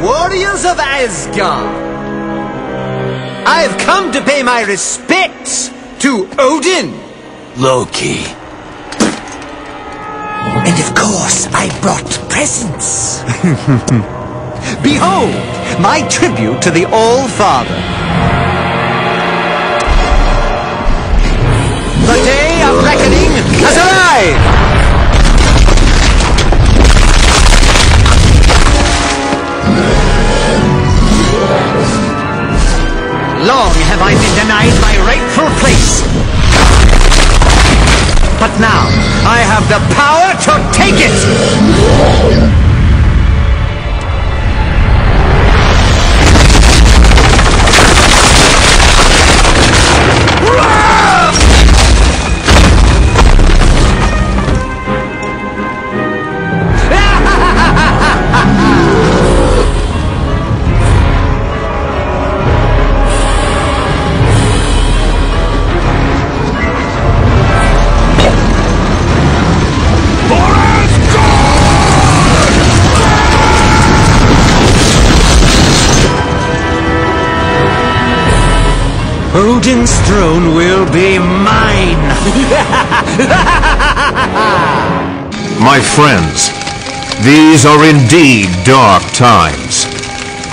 warriors of Asgard. I have come to pay my respects to Odin. Loki. And of course, I brought presents. Behold, my tribute to the All-Father. The day of reckoning has arrived! Long have I been denied my rightful place. But now, I have the power to take it! Odin's throne will be mine! My friends, these are indeed dark times.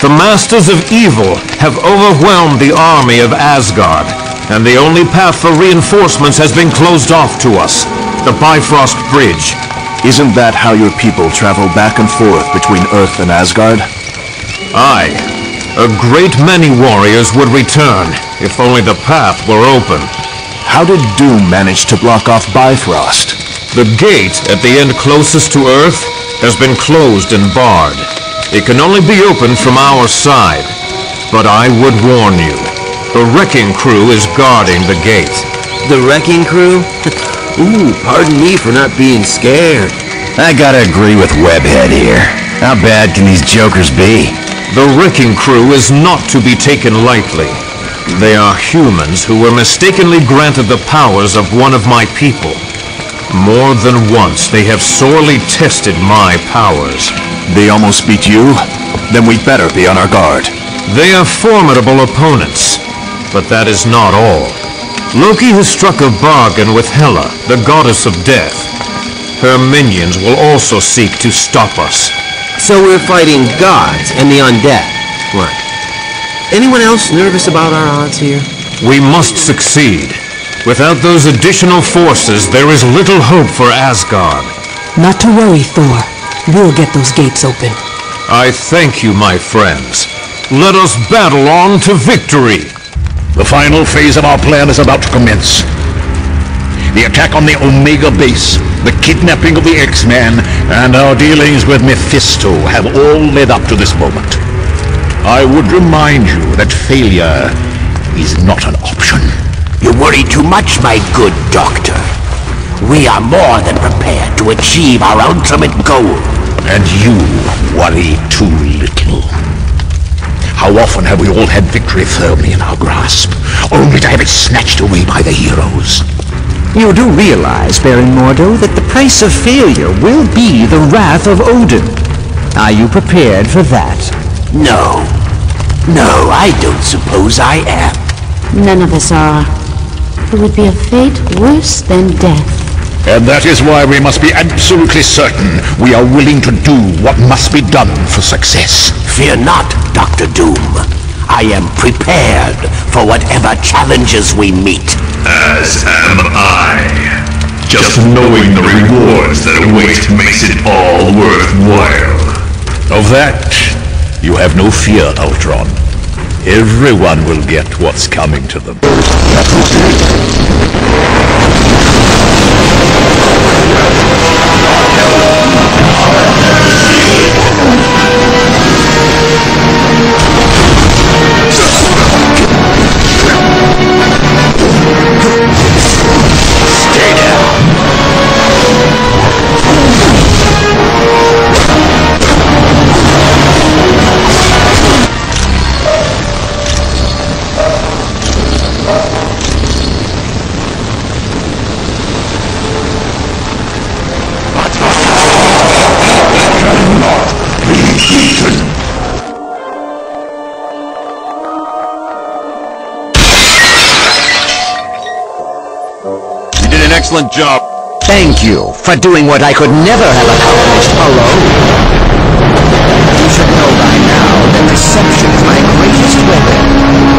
The Masters of Evil have overwhelmed the army of Asgard, and the only path for reinforcements has been closed off to us, the Bifrost Bridge. Isn't that how your people travel back and forth between Earth and Asgard? Aye. A great many warriors would return, if only the path were open. How did Doom manage to block off Bifrost? The gate at the end closest to Earth has been closed and barred. It can only be opened from our side. But I would warn you, the Wrecking Crew is guarding the gate. The Wrecking Crew? Ooh, pardon me for not being scared. I gotta agree with Webhead here. How bad can these jokers be? The Wrecking Crew is not to be taken lightly. They are humans who were mistakenly granted the powers of one of my people. More than once, they have sorely tested my powers. They almost beat you? Then we'd better be on our guard. They are formidable opponents, but that is not all. Loki has struck a bargain with Hela, the goddess of death. Her minions will also seek to stop us. So we're fighting gods and the undead. What? Anyone else nervous about our odds here? We must succeed. Without those additional forces, there is little hope for Asgard. Not to worry, Thor. We'll get those gates open. I thank you, my friends. Let us battle on to victory. The final phase of our plan is about to commence. The attack on the Omega base, the kidnapping of the X-Men, and our dealings with Mephisto have all led up to this moment. I would remind you that failure is not an option. You worry too much, my good doctor. We are more than prepared to achieve our ultimate goal. And you worry too little. How often have we all had victory firmly in our grasp, only to have it snatched away by the heroes? You do realize, Baron Mordo, that the price of failure will be the wrath of Odin. Are you prepared for that? No. No, I don't suppose I am. None of us are. It would be a fate worse than death. And that is why we must be absolutely certain we are willing to do what must be done for success. Fear not, Dr. Doom. I am prepared for whatever challenges we meet. As am I. Just knowing the rewards that await makes it all worthwhile. Of that, you have no fear, Ultron. Everyone will get what's coming to them. Stay down. excellent job. Thank you for doing what I could never have accomplished alone. You should know by now that deception is my greatest weapon.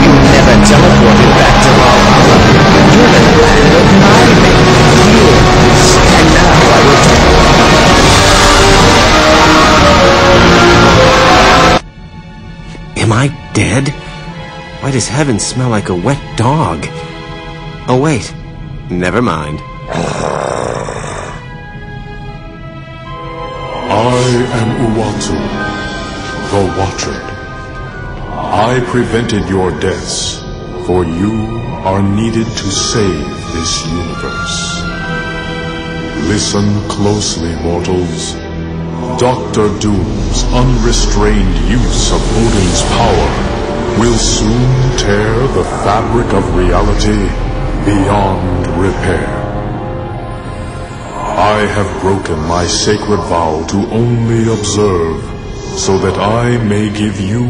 You never teleported back to Valhalla. You're the land of my many years. And now I will tell you. Am I dead? Why does heaven smell like a wet dog? Oh wait, never mind. I am Uatu, the Watcher. I prevented your deaths, for you are needed to save this universe. Listen closely, mortals. Dr. Doom's unrestrained use of Odin's power will soon tear the fabric of reality beyond repair. I have broken my sacred vow to only observe, so that I may give you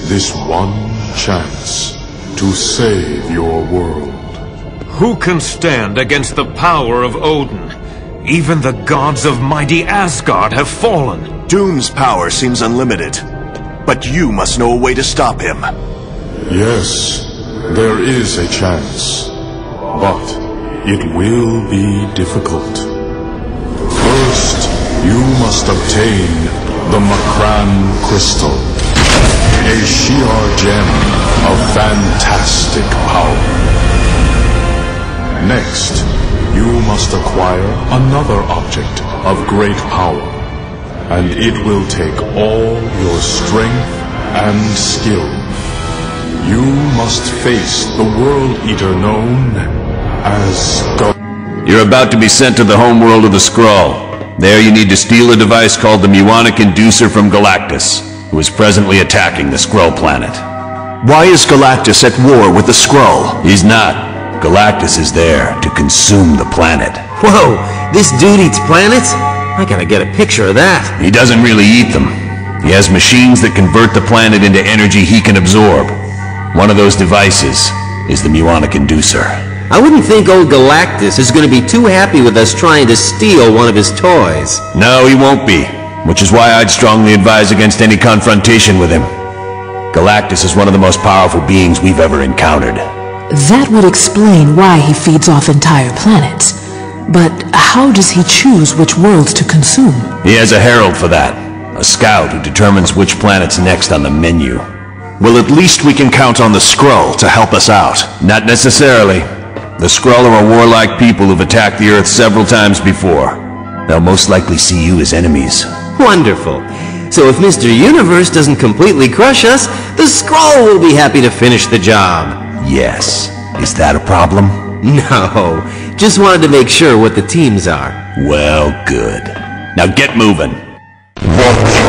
this one chance to save your world. Who can stand against the power of Odin? Even the gods of mighty Asgard have fallen. Doom's power seems unlimited, but you must know a way to stop him. Yes, there is a chance, but it will be difficult. First, you must obtain the Makran Crystal, a Shi'ar gem of fantastic power. Next, you must acquire another object of great power, and it will take all your strength and skill. You must face the World Eater known as You're about to be sent to the homeworld of the Skrull. There you need to steal a device called the Muonic Inducer from Galactus, who is presently attacking the Skrull planet. Why is Galactus at war with the Skrull? He's not. Galactus is there to consume the planet. Whoa, this dude eats planets? I gotta get a picture of that. He doesn't really eat them. He has machines that convert the planet into energy he can absorb. One of those devices is the Muonic Inducer. I wouldn't think old Galactus is gonna be too happy with us trying to steal one of his toys. No, he won't be, which is why I'd strongly advise against any confrontation with him. Galactus is one of the most powerful beings we've ever encountered. That would explain why he feeds off entire planets. But how does he choose which worlds to consume? He has a herald for that. A scout who determines which planet's next on the menu. Well, at least we can count on the Skrull to help us out. Not necessarily. The Skrull are a warlike people who've attacked the Earth several times before. They'll most likely see you as enemies. Wonderful. So if Mr. Universe doesn't completely crush us, the Skrull will be happy to finish the job. Yes. Is that a problem? No. Just wanted to make sure what the teams are. Well, good. Now get moving. Watch